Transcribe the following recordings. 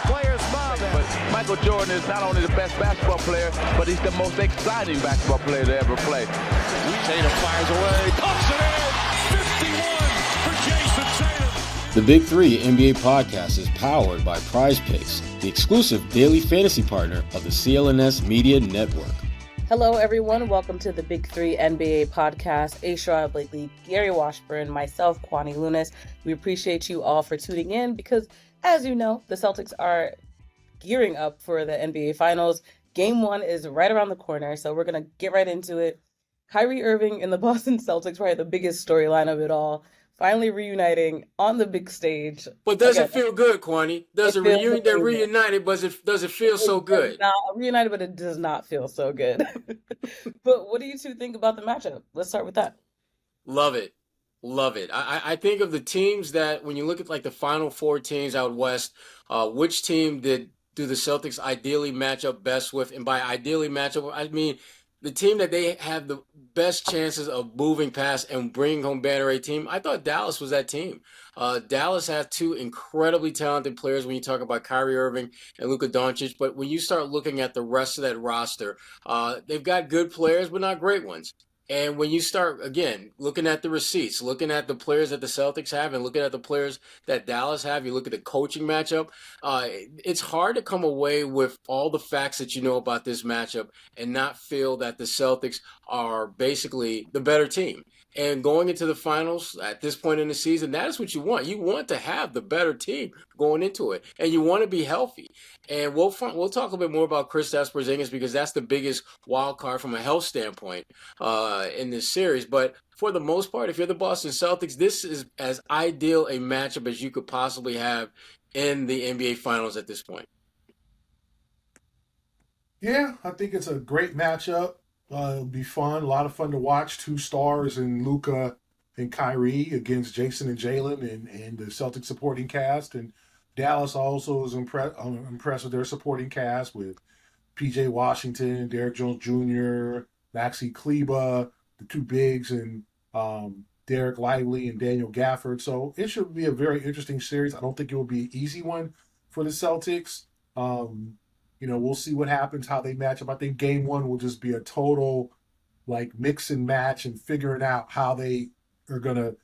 players love him. But Michael Jordan is not only the best basketball player, but he's the most exciting basketball player to ever play. Tatum fires away, pumps it in, 51 for Jayson Tatum. The Big Three NBA podcast is powered by Prize Picks, the exclusive daily fantasy partner of the CLNS Media Network. Hello, everyone. Welcome to the Big Three NBA podcast. Sherrod Blakely, Gary Washburn, myself, Kwani Lunis. We appreciate you all for tuning in because, as you know, the Celtics are gearing up for the NBA Finals. Game 1 is right around the corner, so we're going to get right into it. Kyrie Irving and the Boston Celtics, probably the biggest storyline of it all, finally reuniting on the big stage. But does it feel good, Kwani? They're reunited, but does it feel so good? Reunited, but it does not feel so good. But what do you two think about the matchup? Let's start with that. Love it. I think of the teams that, when you look at like the final four teams out west, which team do the Celtics ideally match up best with? And by ideally match up, I mean the team that they have the best chances of moving past and bringing home banner 8 team. I thought Dallas was that team. Dallas has two incredibly talented players when you talk about Kyrie Irving and Luka Doncic. But when you start looking at the rest of that roster, they've got good players, but not great ones. And when you start, again, looking at the receipts, looking at the players that the Celtics have and looking at the players that Dallas have, you look at the coaching matchup, it's hard to come away with all the facts that you know about this matchup and not feel that the Celtics are basically the better team. And going into the finals at this point in the season, that is what you want. You want to have the better team going into it, and you want to be healthy. And we'll talk a little bit more about Kristaps Porzingis because that's the biggest wild card from a health standpoint in this series. But for the most part, if you're the Boston Celtics, this is as ideal a matchup as you could possibly have in the NBA Finals at this point. Yeah, I think it's a great matchup. It'll be fun, a lot of fun to watch. 2 stars in Luka and Kyrie against Jayson and Jaylen and the Celtics supporting cast. And Dallas also is impressed with their supporting cast with P.J. Washington, Derrick Jones Jr., Maxi Kleber, the 2 bigs, and Derek Lively and Daniel Gafford. So it should be a very interesting series. I don't think it will be an easy one for the Celtics. We'll see what happens, how they match up. I think game 1 will just be a total mix and match and figuring out how they are going to,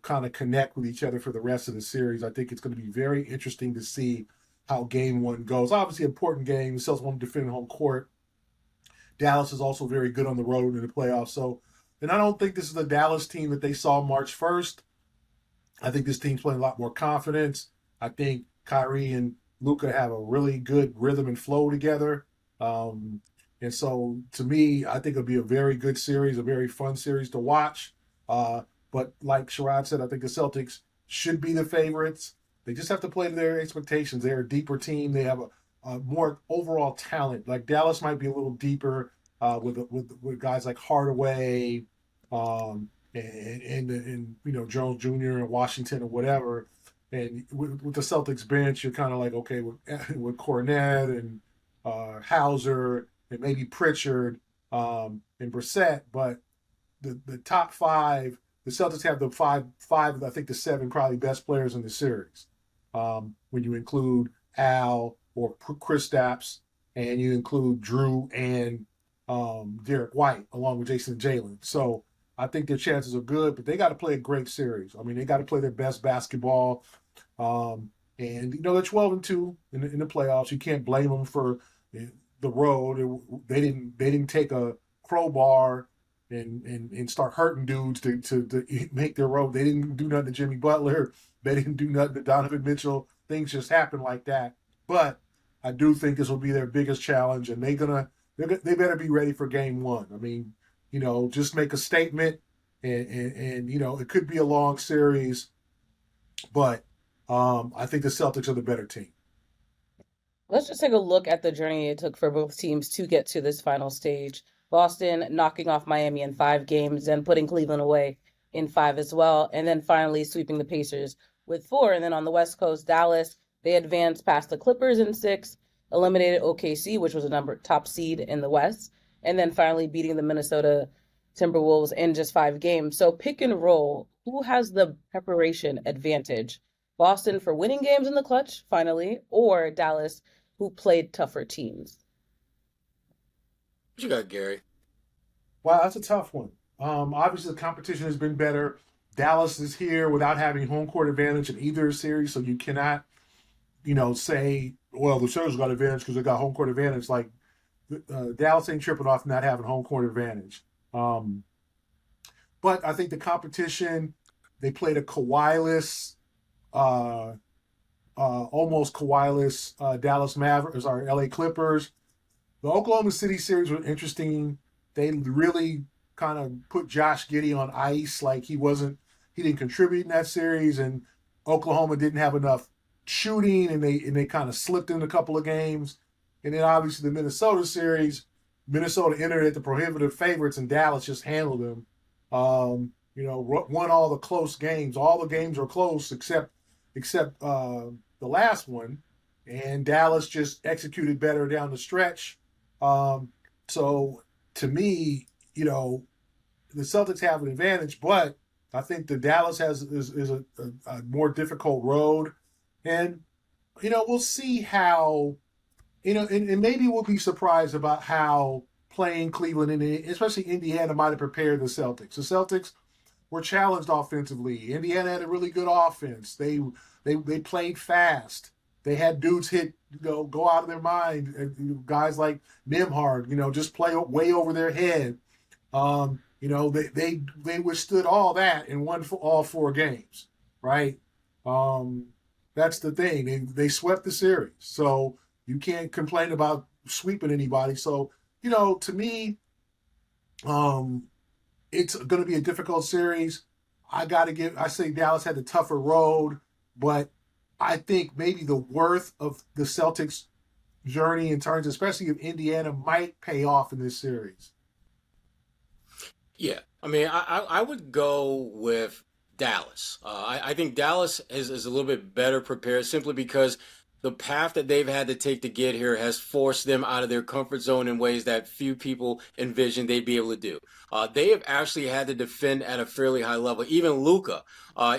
kind of connect with each other for the rest of the series. I think it's going to be very interesting to see how game 1 goes. Obviously, important game. The Celtics want to defend home court. Dallas is also very good on the road in the playoffs. And I don't think this is the Dallas team that they saw March 1st. I think this team's playing a lot more confidence. I think Kyrie and Luka have a really good rhythm and flow together. And so, to me, I think it'll be a very good series, a very fun series to watch. But like Sherrod said, I think the Celtics should be the favorites. They just have to play to their expectations. They're a deeper team. They have a more overall talent. Like Dallas might be a little deeper with guys like Hardaway and Jones Jr. and Washington or whatever. And with the Celtics bench, you're kind of like, okay, with Cornette and Hauser and maybe Pritchard and Brissett, but the top 5, the Celtics have the five, I think the 7 probably best players in the series. When you include Al or Kristaps and you include Drew and Derek White along with Jayson and Jaylen. So I think their chances are good, but they got to play a great series. I mean, they got to play their best basketball. And they're 12-2 in the playoffs. You can't blame them for the road. They didn't take a crowbar and start hurting dudes to make their road. They didn't do nothing to Jimmy Butler. They didn't do nothing to Donovan Mitchell. Things just happen like that. But I do think this will be their biggest challenge, and they better be ready for game 1. I mean, just make a statement, and it could be a long series, but I think the Celtics are the better team. Let's just take a look at the journey it took for both teams to get to this final stage. Boston knocking off Miami in 5 games, then putting Cleveland away in 5 as well, and then finally sweeping the Pacers with 4. And then on the West Coast, Dallas, they advanced past the Clippers in 6, eliminated OKC, which was a top seed in the West, and then finally beating the Minnesota Timberwolves in just 5 games. So pick and roll. Who has the preparation advantage, Boston for winning games in the clutch, finally, or Dallas, who played tougher teams? What you got, Gary? Wow, that's a tough one. Obviously, the competition has been better. Dallas is here without having home court advantage in either series, so you cannot, say, well, the Celtics got advantage because they got home court advantage. Like, Dallas ain't tripping off not having home court advantage. But I think the competition, they played a Kawhi-less, almost Kawhi-less Dallas Mavericks, or LA Clippers. The Oklahoma City series was interesting. They really kind of put Josh Giddey on ice, like he didn't contribute in that series, and Oklahoma didn't have enough shooting, and they kind of slipped in a couple of games. And then obviously the Minnesota series, Minnesota entered at the prohibitive favorites, and Dallas just handled them. Won all the close games. All the games are close except the last one, and Dallas just executed better down the stretch. So to me, the Celtics have an advantage, but I think the Dallas is a more difficult road, and we'll see how, and maybe we'll be surprised about how playing Cleveland and especially Indiana might have prepared the Celtics. The Celtics were challenged offensively. Indiana had a really good offense. They played fast. They had dudes go out of their mind. Guys like Nembhard, just play way over their head. They withstood all that and won all 4 games, right? That's the thing. They swept the series, so you can't complain about sweeping anybody. So, to me, it's going to be a difficult series. I say Dallas had the tougher road, but I think maybe the worth of the Celtics' journey in terms, especially of Indiana, might pay off in this series. Yeah, I mean, I would go with Dallas. I think Dallas is a little bit better prepared simply because the path that they've had to take to get here has forced them out of their comfort zone in ways that few people envisioned they'd be able to do. They have actually had to defend at a fairly high level. Even Luka,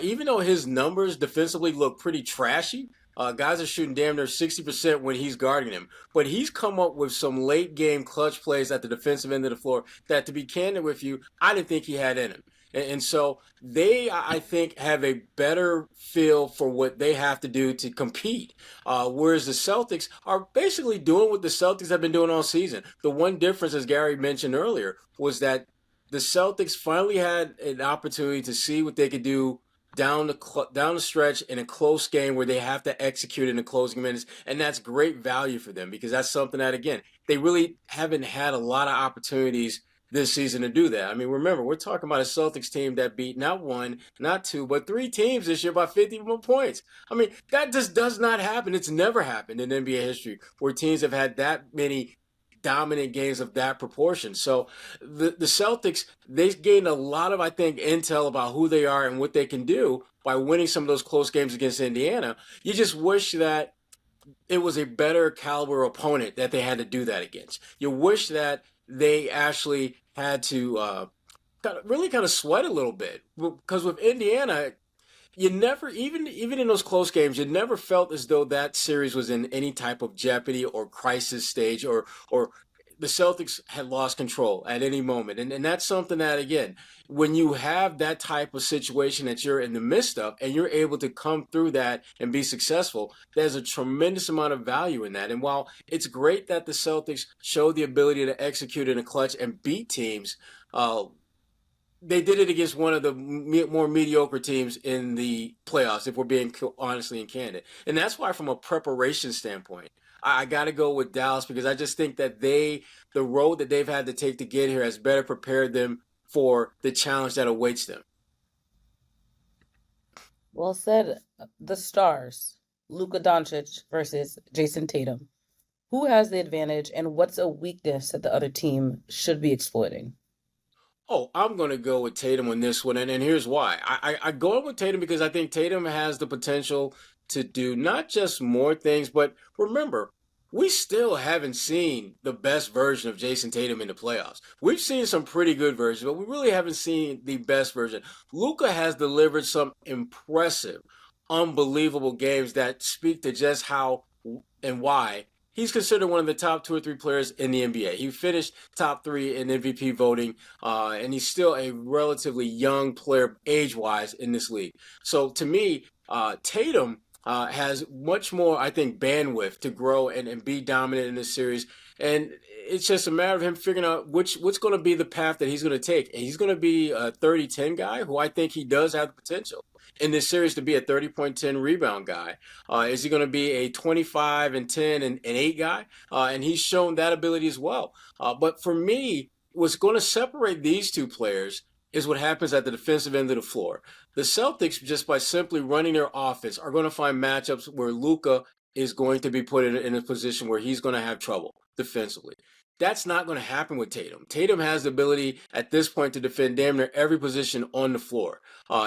even though his numbers defensively look pretty trashy, guys are shooting damn near 60% when he's guarding him. But he's come up with some late game clutch plays at the defensive end of the floor that, to be candid with you, I didn't think he had in him. And so they, I think, have a better feel for what they have to do to compete. Whereas the Celtics are basically doing what the Celtics have been doing all season. The one difference, as Gary mentioned earlier, was that the Celtics finally had an opportunity to see what they could do down the stretch in a close game where they have to execute in the closing minutes. And that's great value for them because that's something that, again, they really haven't had a lot of opportunities this season to do that. I mean, remember, we're talking about a Celtics team that beat not 1, not 2, but 3 teams this year by 51 points. I mean, that just does not happen. It's never happened in NBA history where teams have had that many dominant games of that proportion. So the Celtics, they gained a lot of, I think, intel about who they are and what they can do by winning some of those close games against Indiana. You just wish that it was a better caliber opponent that they had to do that against. You wish that they actually had to kind of sweat a little bit, because with Indiana, you never, even in those close games, you never felt as though that series was in any type of jeopardy or crisis stage, or the Celtics had lost control at any moment. And that's something that, again, when you have that type of situation that you're in the midst of and you're able to come through that and be successful, there's a tremendous amount of value in that. And while it's great that the Celtics show the ability to execute in a clutch and beat teams, they did it against one of the more mediocre teams in the playoffs, if we're being honestly and candid. And that's why, from a preparation standpoint, I got to go with Dallas, because I just think that the road that they've had to take to get here has better prepared them for the challenge that awaits them. Well said. The stars, Luka Doncic versus Jayson Tatum. Who has the advantage, and what's a weakness that the other team should be exploiting? Oh, I'm going to go with Tatum on this one, and here's why. I go with Tatum because I think Tatum has the potential to do not just more things, but remember, we still haven't seen the best version of Jayson Tatum in the playoffs. We've seen some pretty good versions, but we really haven't seen the best version. Luka has delivered some impressive, unbelievable games that speak to just how and why he's considered one of the top 2 or 3 players in the NBA. He finished top 3 in MVP voting, and he's still a relatively young player age-wise in this league. So to me, Tatum has much more, I think, bandwidth to grow and be dominant in this series. And it's just a matter of him figuring out what's going to be the path that he's going to take. And he's going to be a 30-10 guy who I think he does have the potential in this series to be a 30-point, 10 rebound guy. Is he going to be a 25 and 10 and 8 guy? And he's shown that ability as well. But for me, what's going to separate these two players is what happens at the defensive end of the floor. The Celtics, just by simply running their offense, are going to find matchups where Luka is going to be put in a position where he's going to have trouble defensively. That's not going to happen with Tatum. Tatum has the ability at this point to defend damn near every position on the floor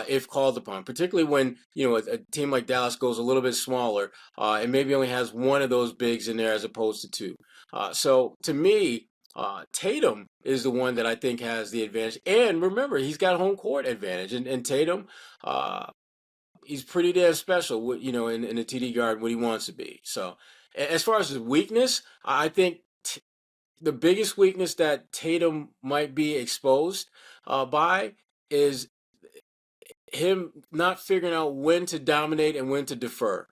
if called upon, particularly when a team like Dallas goes a little bit smaller and maybe only has one of those bigs in there as opposed to 2. So to me, Tatum is the one that I think has the advantage. And remember, he's got home court advantage. And Tatum, he's pretty damn special, in the TD guard what he wants to be. So as far as his weakness, I think the biggest weakness that Tatum might be exposed by is him not figuring out when to dominate and when to defer.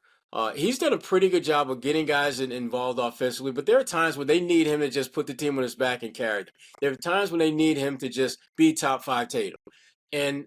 He's done a pretty good job of getting guys involved offensively, but there are times when they need him to just put the team on his back and carry them. There are times when they need him to just be top 5 Tatum. And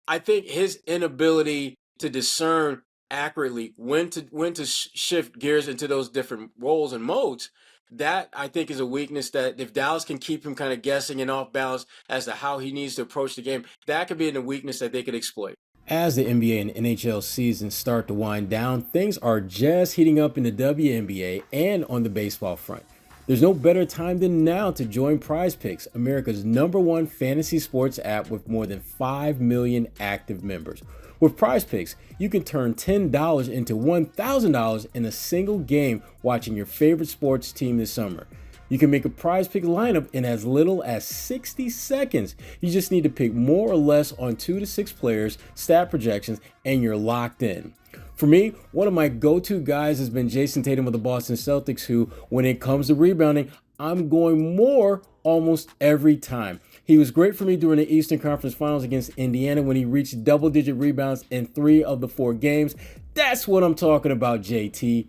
I think his inability to discern accurately when to shift gears into those different roles and modes, that I think is a weakness that if Dallas can keep him kind of guessing and off balance as to how he needs to approach the game, that could be a weakness that they could exploit. As the NBA and NHL seasons start to wind down, things are just heating up in the WNBA and on the baseball front. There's no better time than now to join Prize Picks, America's #1 fantasy sports app with more than 5 million active members. With Prize Picks, you can turn $10 into $1,000 in a single game watching your favorite sports team this summer. You can make a Prize Pick lineup in as little as 60 seconds. You just need to pick more or less on 2 to 6 players, stat projections, and you're locked in. For me, one of my go-to guys has been Jayson Tatum of the Boston Celtics, who, when it comes to rebounding, I'm going more almost every time. He was great for me during the Eastern Conference Finals against Indiana when he reached double-digit rebounds in 3 of the 4 games. That's what I'm talking about, JT.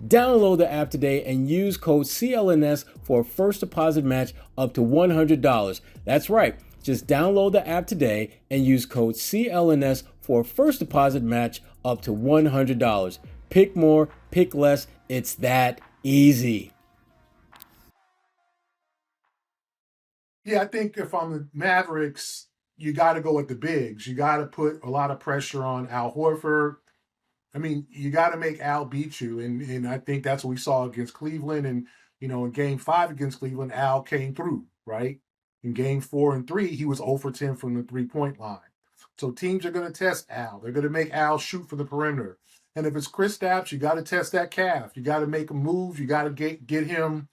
Download the app today and use code CLNS for a first deposit match up to $100. That's right. Just download the app today and use code CLNS for a first deposit match up to $100. Pick more, pick less. It's that easy. Yeah, I think if I'm the Mavericks, you got to go with the bigs. You got to put a lot of pressure on Al Horford. I mean, you got to make Al beat you, and I think that's what we saw against Cleveland. And, in Game 5 against Cleveland, Al came through, right? In Game 4 and 3, he was 0 for 10 from the three-point line. So teams are going to test Al. They're going to make Al shoot from the perimeter. And if it's Kristaps, you got to test that calf. You got to make a move. You got to get him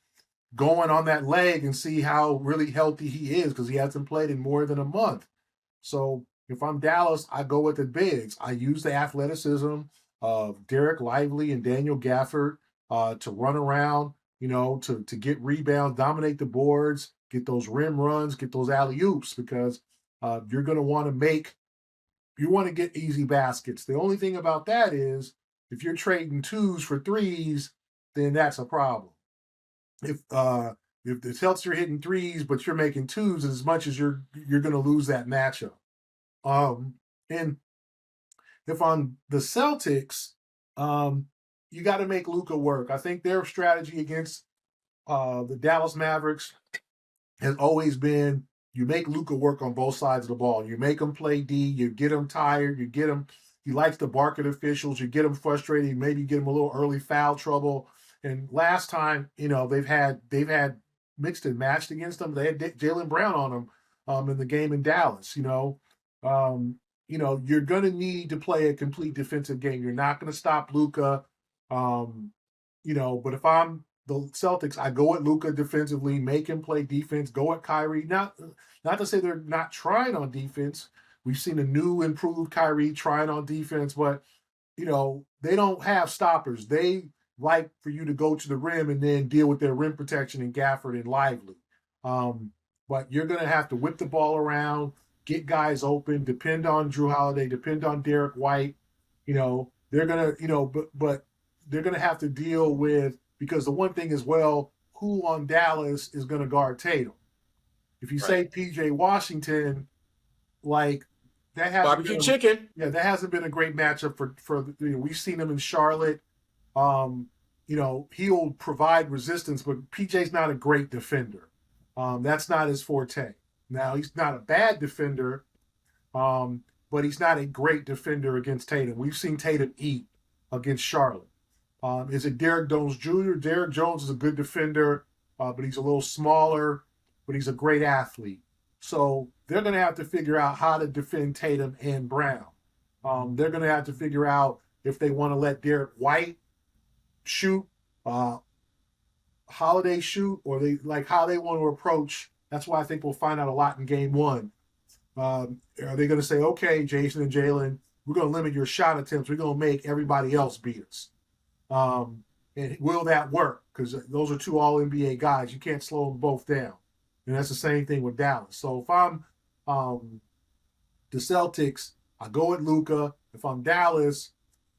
going on that leg and see how really healthy he is because he hasn't played in more than a month. So if I'm Dallas, I go with the bigs. I use the athleticism of Derek Lively and Daniel Gafford to run around, to get rebounds, dominate the boards, get those rim runs, get those alley-oops because you're going to want to get easy baskets. The only thing about that is if you're trading 2s for 3s, then that's a problem. If the Celtics are hitting 3s, but you're making 2s as much as you're going to lose that matchup. And if on the Celtics, you got to make Luka work. I think their strategy against the Dallas Mavericks has always been you make Luka work on both sides of the ball. You make him play D. You get him tired. You get him. He likes to bark at officials. You get him frustrated. Maybe get him a little early foul trouble. And last time, they've had mixed and matched against them. They had Jaylen Brown on them in the game in Dallas. You're going to need to play a complete defensive game. You're not going to stop Luka. But if I'm the Celtics, I go at Luka defensively, make him play defense, go at Kyrie. Not to say they're not trying on defense. We've seen a new improved Kyrie trying on defense, but they don't have stoppers. They like for you to go to the rim and then deal with their rim protection in Gafford and Lively. But you're going to have to whip the ball around, get guys open, depend on Drew Holiday, depend on Derek White. They're going to, but they're going to have to deal with, because the one thing is, well, who on Dallas is going to guard Tatum? If you say PJ Washington, like that hasn't barbecue chicken. Yeah, that hasn't been a great matchup for we've seen him in Charlotte. He'll provide resistance, but PJ's not a great defender. That's not his forte. Now, he's not a bad defender, but he's not a great defender against Tatum. We've seen Tatum eat against Charlotte. Is it Derek Jones Jr.? Derek Jones is a good defender, but he's a little smaller, but he's a great athlete. So they're going to have to figure out how to defend Tatum and Brown. They're going to have to figure out if they want to let Derek White shoot, Holiday shoot, or how they want to approach. That's why I think we'll find out a lot in game one. Are they going to say, okay, Jayson and Jaylen, we're going to limit your shot attempts. We're going to make everybody else beat us. And will that work? Because those are two All-NBA guys. You can't slow them both down. And that's the same thing with Dallas. So if I'm the Celtics, I go with Luka. If I'm Dallas,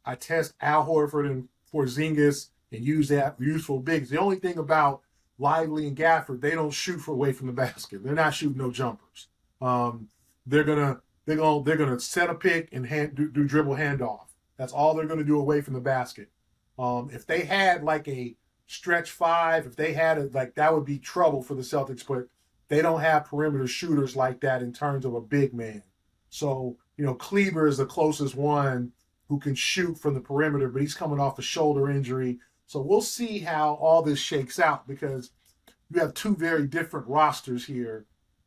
I test Al Horford and Porzingis and use that useful bigs. The only thing about Lively and Gafford, they don't shoot away from the basket. They're not shooting no jumpers. They're gonna set a pick and do dribble handoff. That's all they're gonna do away from the basket. If they had like a stretch five, if they had it, like that would be trouble for the Celtics, but they don't have perimeter shooters like that in terms of a big man. So, Kleber is the closest one who can shoot from the perimeter, but he's coming off a shoulder injury. So we'll see how all this shakes out, because you have two very different rosters here.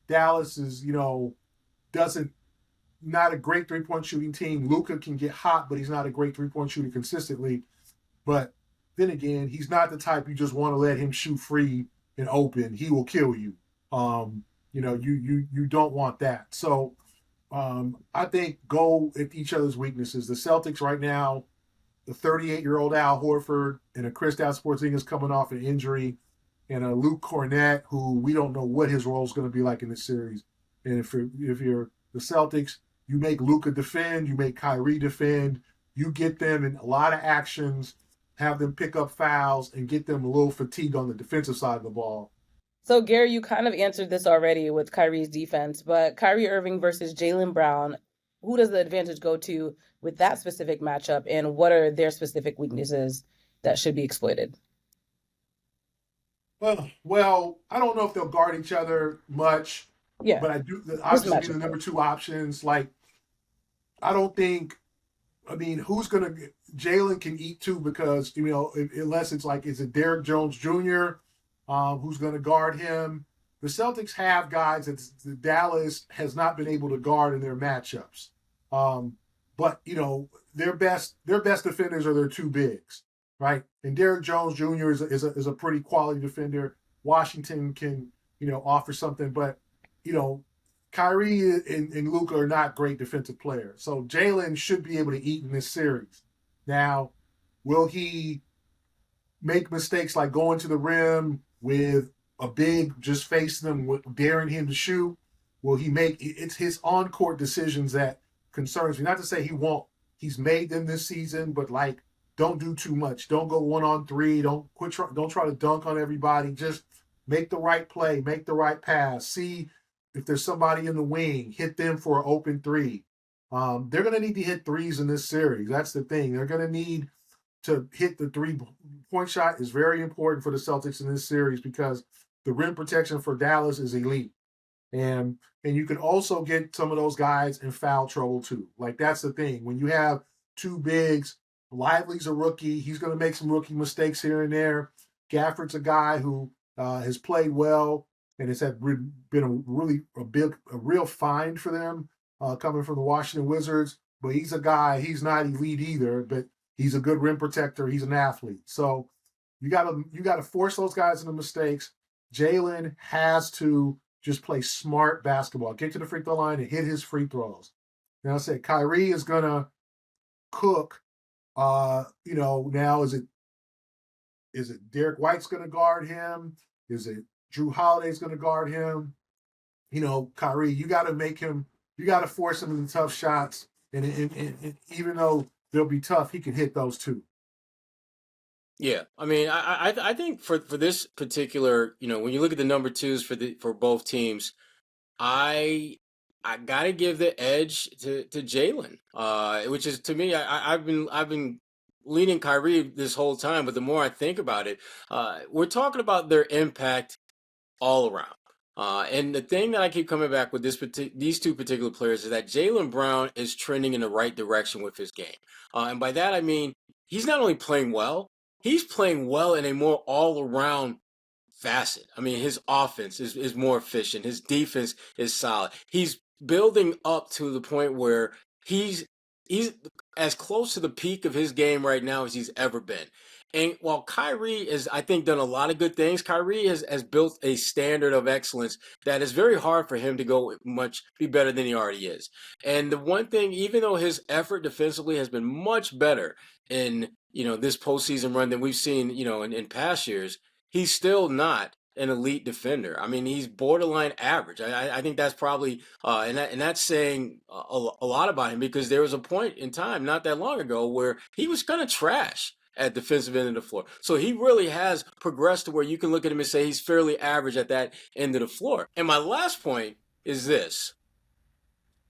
Dallas is, not a great three-point shooting team. Luka can get hot, but he's not a great three-point shooter consistently. But then again, he's not the type you just want to let him shoot free and open. He will kill you. You don't want that. So I think go at each other's weaknesses. The Celtics right now, the 38-year-old Al Horford and a Kristaps Porzingis coming off an injury, and a Luke Cornett, who we don't know what his role is going to be like in this series. And if you're the Celtics, you make Luka defend, you make Kyrie defend, you get them in a lot of actions, have them pick up fouls, and get them a little fatigued on the defensive side of the ball. So, Gary, you kind of answered this already with Kyrie's defense, but Kyrie Irving versus Jaylen Brown, who does the advantage go to with that specific matchup, and what are their specific weaknesses that should be exploited? Well, I don't know if they'll guard each other much, but I do obviously the number two options. Like, I don't think, who's going to – Jaylen can eat too, because, unless it's like, is it Derek Jones Jr., who's going to guard him? The Celtics have guys that Dallas has not been able to guard in their matchups. But, their best defenders are their two bigs, right? And Derek Jones Jr. is a pretty quality defender. Washington can, offer something. But, Kyrie and Luka are not great defensive players. So Jaylen should be able to eat in this series. Now, will he make mistakes like going to the rim with a big just facing him, daring him to shoot? Will he make – it's his on-court decisions that concerns me. Not to say he won't. He's made them this season, but, don't do too much. Don't go 1-on-3. Don't try to dunk on everybody. Just make the right play. Make the right pass. See if there's somebody in the wing. Hit them for an open three. They're going to need to hit threes in this series. That's the thing. They're going to need to hit the three-point shot is very important for the Celtics in this series, because the rim protection for Dallas is elite. And you can also get some of those guys in foul trouble too. That's the thing. When you have two bigs, Lively's a rookie. He's going to make some rookie mistakes here and there. Gafford's a guy who has played well and has been a real find for them coming from the Washington Wizards. But he's a guy, he's not elite either, but he's a good rim protector. He's an athlete. So you got to force those guys into mistakes. Jaylen has to just play smart basketball, get to the free throw line and hit his free throws. Now I said Kyrie is going to cook Now is it Derek White's going to guard him? Is it Drew Holiday's going to guard him? Kyrie, you got to force him into tough shots. And even though they'll be tough, he can hit those too. Yeah, I mean, I think for this particular, when you look at the number twos for both teams, I gotta give the edge to Jaylen, which is to me, I've been leaning Kyrie this whole time, but the more I think about it, we're talking about their impact all around. And the thing that I keep coming back with these two particular players is that Jaylen Brown is trending in the right direction with his game. And by that, I mean, he's not only playing well, he's playing well in a more all-around facet. I mean, his offense is more efficient. His defense is solid. He's building up to the point where he's as close to the peak of his game right now as he's ever been. And while Kyrie has, I think, done a lot of good things, Kyrie has built a standard of excellence that is very hard for him to be better than he already is. And the one thing, even though his effort defensively has been much better in, this postseason run than we've seen, in past years, he's still not an elite defender. I mean, he's borderline average. I think that's probably, and that's saying a lot about him, because there was a point in time not that long ago where he was kind of trash at defensive end of the floor. So he really has progressed to where you can look at him and say he's fairly average at that end of the floor. And my last point is this.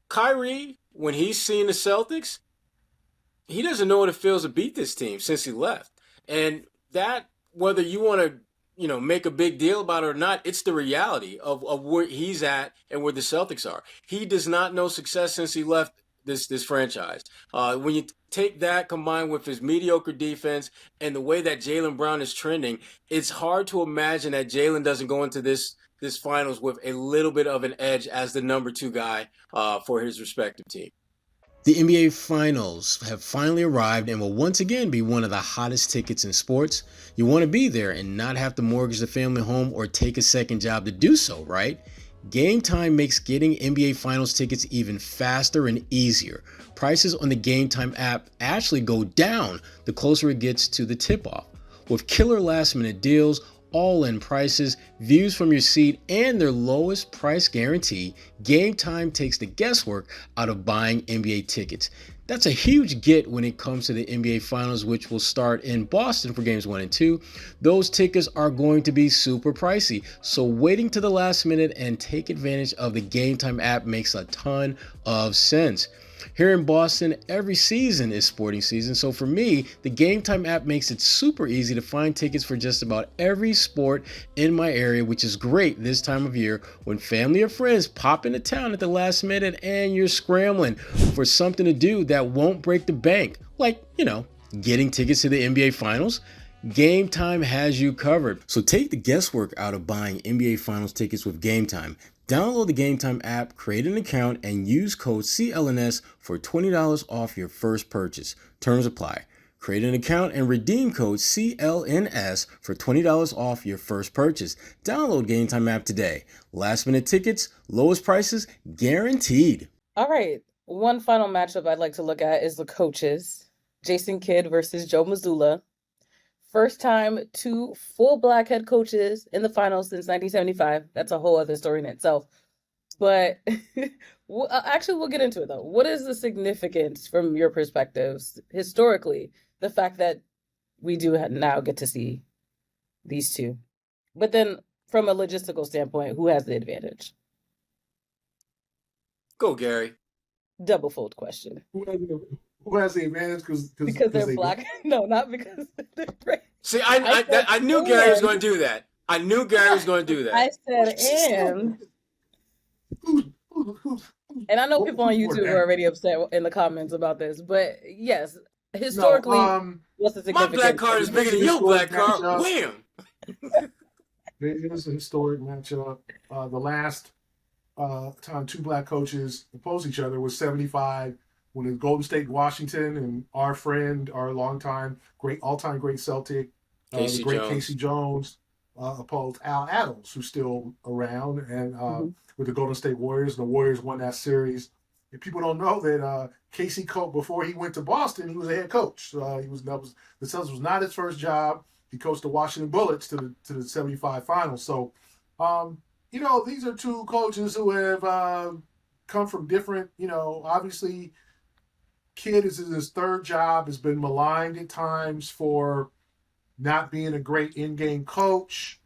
Kyrie, when he's seen the Celtics, he doesn't know what it feels to beat this team since he left. And that, whether you want to make a big deal about it or not, it's the reality of where he's at and where the Celtics are. He does not know success since he left this franchise. When you take that combined with his mediocre defense and the way that Jaylen Brown is trending, it's hard to imagine that Jaylen doesn't go into this finals with a little bit of an edge as the number 2 guy for his respective team. The NBA Finals have finally arrived and will once again be one of the hottest tickets in sports. You want to be there and not have to mortgage the family home or take a second job to do so, right? Game Time makes getting NBA Finals tickets even faster and easier. Prices on the Game Time app actually go down the closer it gets to the tip-off. With killer last-minute deals, all-in prices, views from your seat, and their lowest price guarantee, Game Time takes the guesswork out of buying NBA tickets. That's a huge get when it comes to the NBA Finals, which will start in Boston for Games 1 and 2. Those tickets are going to be super pricey, so waiting to the last minute and take advantage of the Game Time app makes a ton of sense. Here in Boston, every season is sporting season, so for me, the Game Time app makes it super easy to find tickets for just about every sport in my area, which is great this time of year when family or friends pop into town at the last minute and you're scrambling for something to do that won't break the bank, like, getting tickets to the NBA Finals. Game Time has you covered. So take the guesswork out of buying NBA Finals tickets with Game Time. Download the Game Time app, create an account, and use code CLNS for $20 off your first purchase. Terms apply. Create an account and redeem code CLNS for $20 off your first purchase. Download Game Time app today. Last minute tickets, lowest prices, guaranteed. All right. One final matchup I'd like to look at is the coaches. Jason Kidd versus Joe Mazzulla. First time 2 full black head coaches in the finals since 1975. That's a whole other story in itself. But actually, we'll get into it, though. What is the significance from your perspectives, historically, the fact that we do now get to see these two? But then from a logistical standpoint, who has the advantage? Go, Gary. Double fold question. Who has the advantage? Because they're black? No, not because they're black. See, I knew Gary was going to do that. I knew Gary was going to do that. I said and I know people on YouTube are already upset in the comments about this, but yes, historically, what's the significance? My black card is bigger than your black card. Wham! It is a historic matchup. The last time 2 black coaches opposed each other was 75. When it's Golden State, Washington, and our friend, our longtime, all-time great Celtic, the great Casey Jones, opposed Al Adams, who's still around, and with the Golden State Warriors. The Warriors won that series people don't know that Casey Cope, before he went to Boston, he was a head coach. The Celtics was not his first job. He coached the Washington Bullets to the 75 finals. So, these are two coaches who have come from different, obviously Kidd is in his third job, has been maligned at times for not being a great in-game coach.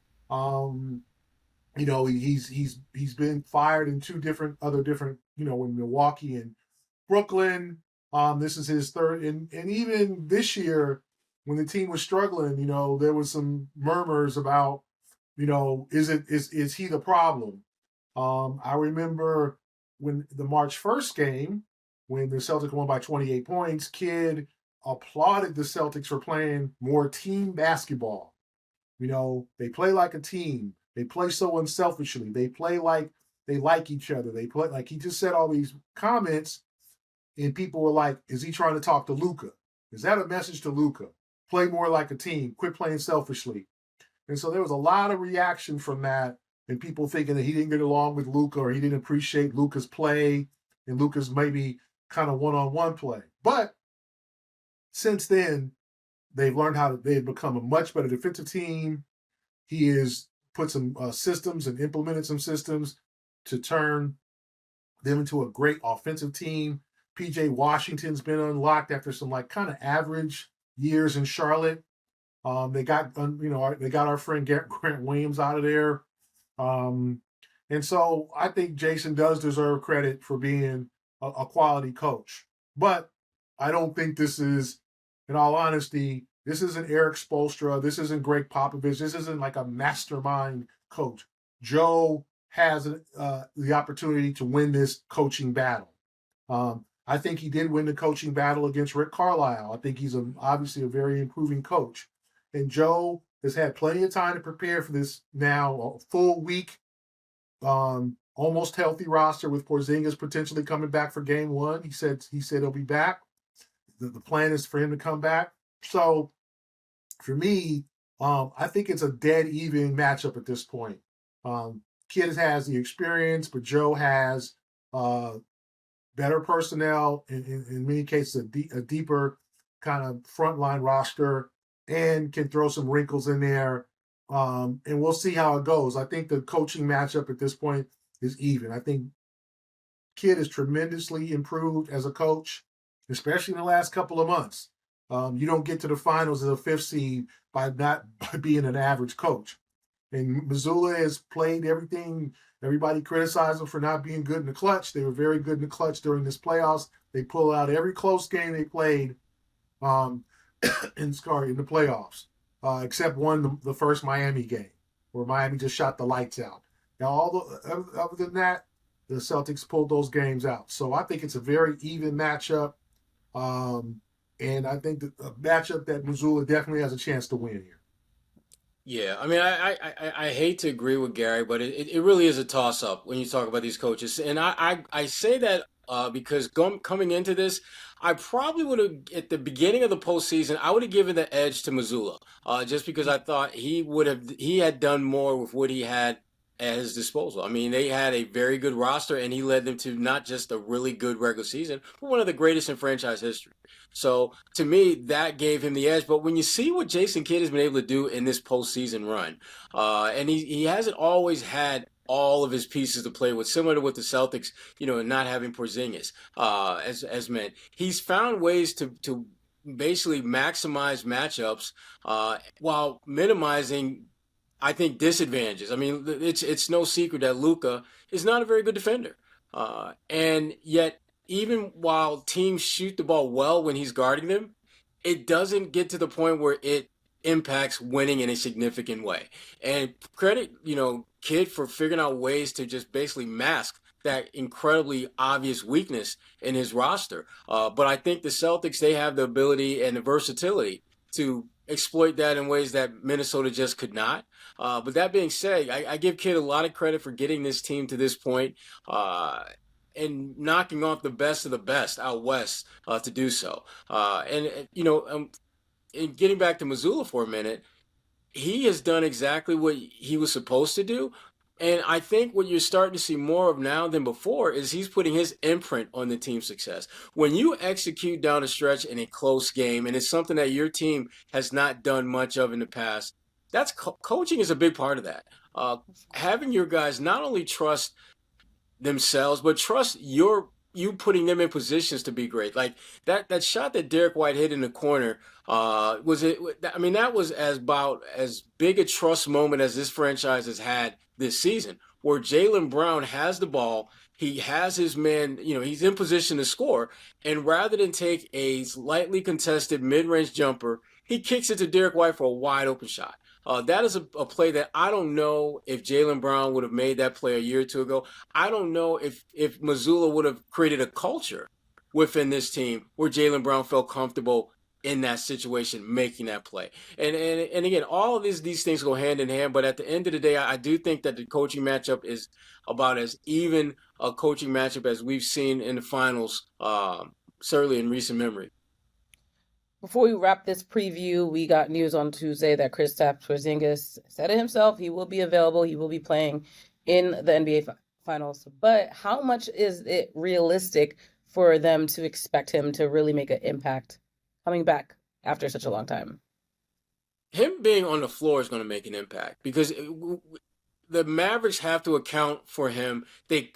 He's been fired in two different, in Milwaukee and Brooklyn. This is his third, and even this year when the team was struggling, there was some murmurs about, is he the problem? I remember when the March 1st game, when the Celtics won by 28 points, Kidd applauded the Celtics for playing more team basketball. They play like a team. They play so unselfishly. They play like they like each other. They play like, he just said all these comments, and people were like, is he trying to talk to Luka? Is that a message to Luka? Play more like a team. Quit playing selfishly. And so there was a lot of reaction from that, and people thinking that he didn't get along with Luka, or he didn't appreciate Luka's play and Luka's maybe kind of one-on-one play. But since then, they've become a much better defensive team. He has put some systems and implemented some systems to turn them into a great offensive team. PJ Washington's been unlocked after some kind of average years in Charlotte. They got our friend Grant Williams out of there. And so I think Jayson does deserve credit for being a quality coach. But I don't think this is, in all honesty, this isn't Eric Spoelstra. This isn't Greg Popovich. This isn't like a mastermind coach. Joe has the opportunity to win this coaching battle. I think he did win the coaching battle against Rick Carlisle. I think he's obviously a very improving coach. And Joe has had plenty of time to prepare for this now, a full week, almost healthy roster with Porzingis potentially coming back for game one. He said he'll be back. The plan is for him to come back. So for me, I think it's a dead even matchup at this point. Kidd has the experience, but Joe has better personnel, in many cases a deeper kind of frontline roster, and can throw some wrinkles in there. And we'll see how it goes. I think the coaching matchup at this point is even. I think Kidd is tremendously improved as a coach, especially in the last couple of months. You don't get to the finals as a fifth seed by being an average coach. And Mazzulla has played everything. Everybody criticized them for not being good in the clutch. They were very good in the clutch during this playoffs. They pull out every close game they played in the playoffs, except the first Miami game, where Miami just shot the lights out. Now, other than that, the Celtics pulled those games out. So I think it's a very even matchup. And I think a matchup that Mazzulla definitely has a chance to win here. Yeah, I mean, I hate to agree with Gary, but it really is a toss-up when you talk about these coaches. And I say that because coming into this, I probably would have, at the beginning of the postseason, I would have given the edge to Mazzulla, just because I thought he had done more with what he had at his disposal. I mean, they had a very good roster, and he led them to not just a really good regular season, but one of the greatest in franchise history. So to me, that gave him the edge. But when you see what Jason Kidd has been able to do in this postseason run, and he hasn't always had all of his pieces to play with, similar to what the Celtics, and not having Porzingis as meant. He's found ways to basically maximize matchups while minimizing, I think, disadvantages. I mean, it's no secret that Luka is not a very good defender, and yet, even while teams shoot the ball well when he's guarding them, it doesn't get to the point where it impacts winning in a significant way. And credit, Kidd for figuring out ways to just basically mask that incredibly obvious weakness in his roster. But I think the Celtics, they have the ability and the versatility to exploit that in ways that Minnesota just could not. But that being said, I give Kidd a lot of credit for getting this team to this point. And knocking off the best of the best out west to do so. And getting back to Mazzulla for a minute, he has done exactly what he was supposed to do, And I think what you're starting to see more of now than before is he's putting his imprint on the team's success. When you execute down a stretch in a close game, and it's something that your team has not done much of in the past, that's coaching is a big part of that. Having your guys not only trust themselves, but trust you putting them in positions to be great. Like that shot that Derek White hit in the corner, was it? I mean, that was about as big a trust moment as this franchise has had this season, where Jaylen Brown has the ball. He has his man, he's in position to score. And rather than take a slightly contested mid-range jumper, he kicks it to Derek White for a wide open shot. That is a play that I don't know if Jaylen Brown would have made that play a year or two ago. I don't know if Mazzulla would have created a culture within this team where Jaylen Brown felt comfortable in that situation, making that play. And again, all of these things go hand in hand. But at the end of the day, I do think that the coaching matchup is about as even a coaching matchup as we've seen in the finals, certainly in recent memory. Before we wrap this preview, we got news on Tuesday that Kristaps Porzingis said it himself. He will be available. He will be playing in the NBA Finals. But how much is it realistic for them to expect him to really make an impact coming back after such a long time? Him being on the floor is going to make an impact because the Mavericks have to account for him.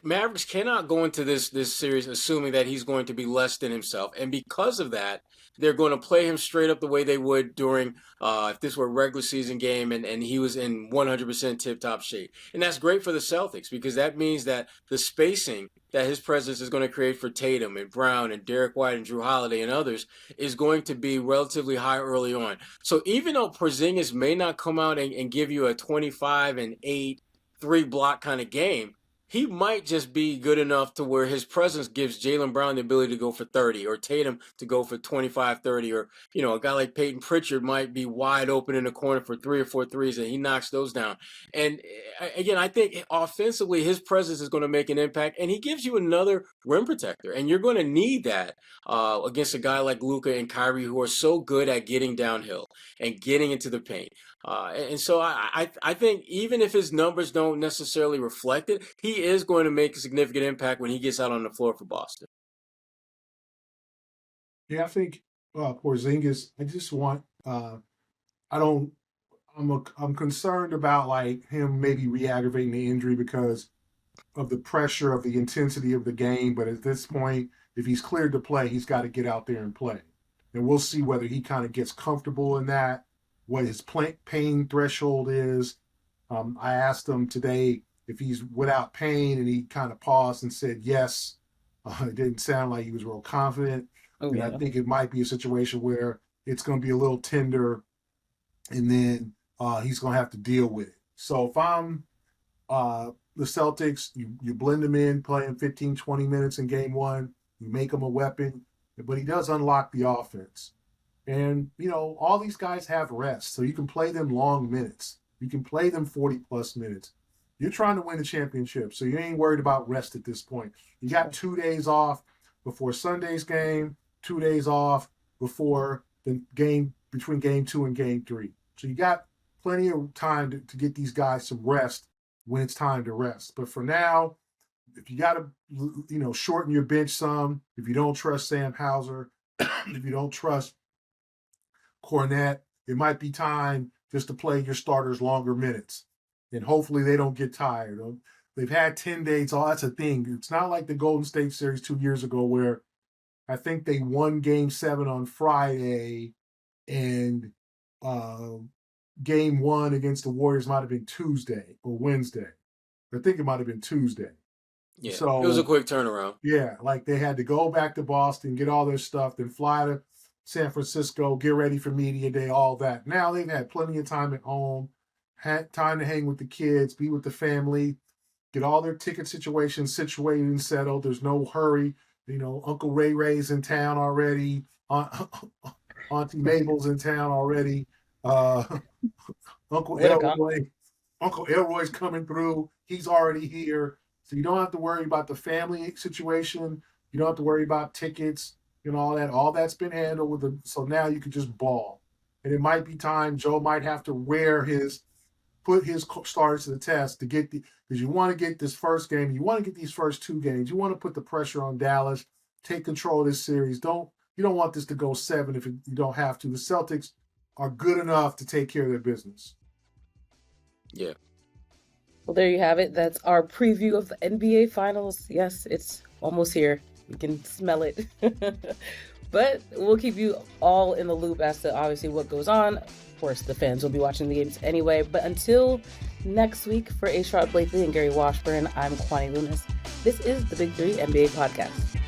Mavericks cannot go into this series assuming that he's going to be less than himself. And because of that, they're going to play him straight up the way they would during if this were a regular season game and he was in 100% tip-top shape. And that's great for the Celtics because that means that the spacing that his presence is going to create for Tatum and Brown and Derek White and Drew Holiday and others is going to be relatively high early on. So even though Porzingis may not come out and give you a 25-8, 3-block kind of game, he might just be good enough to where his presence gives Jaylen Brown the ability to go for 30 or Tatum to go for 25, 30, or, a guy like Peyton Pritchard might be wide open in the corner for 3 or 4 threes and he knocks those down. And again, I think offensively his presence is going to make an impact and he gives you another rim protector. And you're going to need that against a guy like Luka and Kyrie who are so good at getting downhill and getting into the paint. And so I think even if his numbers don't necessarily reflect it, he is going to make a significant impact when he gets out on the floor for Boston. Yeah, I think Porzingis. I just want. I'm concerned about like him maybe re-aggravating the injury because of the pressure of the intensity of the game. But at this point, if he's cleared to play, he's got to get out there and play. And we'll see whether he kind of gets comfortable in that, what his pain threshold is. I asked him today if he's without pain, and he kind of paused and said yes. It didn't sound like he was real confident. And I think it might be a situation where it's going to be a little tender, and then he's going to have to deal with it. So if I'm the Celtics, you blend him in, play him 15, 20 minutes in game one, you make him a weapon, but he does unlock the offense. And, all these guys have rest, so you can play them long minutes. You can play them 40-plus minutes. You're trying to win a championship, so you ain't worried about rest at this point. You got 2 days off before Sunday's game, 2 days off before the game between game 2 and game 3. So you got plenty of time to get these guys some rest when it's time to rest. But for now, if you got to, shorten your bench some, if you don't trust Sam Hauser, if you don't trust Cornette, it might be time just to play your starters longer minutes. And hopefully they don't get tired. They've had 10 days off. That's a thing. It's not like the Golden State series 2 years ago where I think they won game 7 on Friday and game 1 against the Warriors might have been Tuesday or Wednesday. I think it might have been Tuesday. Yeah, so, it was a quick turnaround. Yeah, like they had to go back to Boston, get all their stuff, then fly to San Francisco, get ready for media day, all that. Now they've had plenty of time at home, had time to hang with the kids, be with the family, get all their ticket situations situated and settled. There's no hurry. Uncle Ray Ray's in town already. Auntie Mabel's in town already. Uncle Elroy's coming through. He's already here. So you don't have to worry about the family situation. You don't have to worry about tickets and all that. All that's been handled so now you can just ball. And it might be time Joe might have to wear his put his stars to the test to get because you want to get this first game, you want to get these first 2 games, you want to put the pressure on Dallas, take control of this series. You don't want this to go 7 if you don't have to. The Celtics are good enough to take care of their business. Yeah. Well, there you have it. That's our preview of the NBA Finals. Yes, it's almost here. You can smell it. But we'll keep you all in the loop as to obviously what goes on. Of course, the fans will be watching the games anyway. But until next week, for Sherrod Blakely and Gary Washburn, I'm Kwani Lunis. This is the Big 3 NBA Podcast.